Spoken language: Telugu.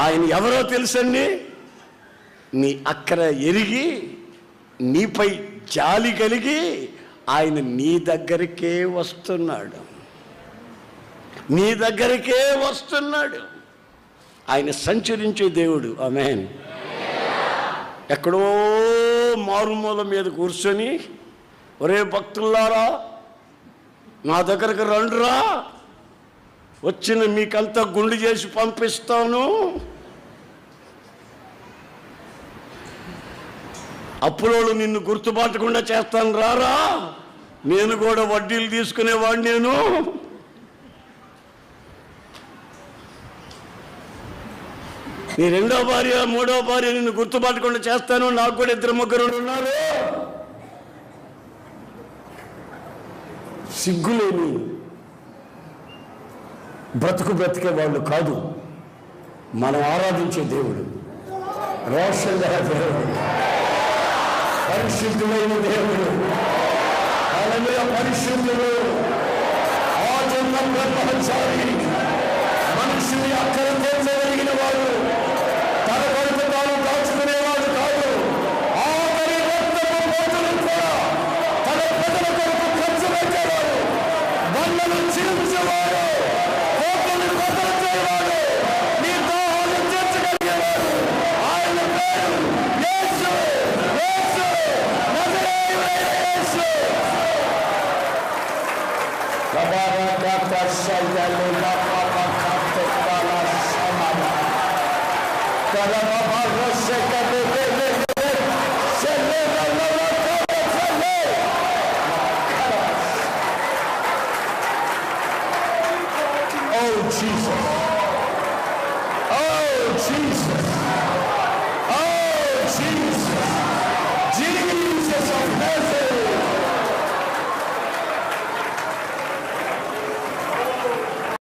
ఆయన ఎవరో తెలుసండి? నీ అక్కర ఎరిగి నీపై జాలి కలిగి ఆయన నీ దగ్గరికే వస్తున్నాడు. నీ దగ్గరికే వస్తున్నాడు. ఆయన సంచరించే దేవుడు. ఆమేన్. ఎక్కడో మారుమూల మీద కూర్చొని, ఒరే భక్తులారా నా దగ్గరకు రండిరా, వచ్చిన మీకంతా గుండు చేసి పంపిస్తాను, అప్పులోళ్ళు నిన్ను గుర్తుపట్టకుండా చేస్తాను, రారా, నేను కూడా వడ్డీలు తీసుకునేవాడు, నేను నీ రెండో భార్య మూడో భార్య నిన్ను గుర్తుపట్టకుండా చేస్తాను, నాకు కూడా 2-3 ఉన్నారు. సిగ్గులేని బ్రతికే వాళ్ళు కాదు మనం ఆరాధించే దేవుడు. రోషన్ దేవుడు, పరిశుద్ధులైన దేవుడు, పరిశుద్ధుడు, ఆజన్మ బ్రహ్మచారి, మనుషుని అక్కర తీర్చగలిగిన వాడు, తన కొరకు తాను దాచుకునేవాడు కాదు. ఆఖరి రక్తపు బొట్టును కూడా తన ప్రజల కొరకు ఖర్చు పెట్టేవాడు, బండలు చీల్చేవాడు, కోట్లను బద్దలు చేయవాడు, నీ దాహాన్ని తీర్చగలిగేవాడు. ఆయన పేరు యేసు, యేసు, నజరేయుడైన యేసు. Para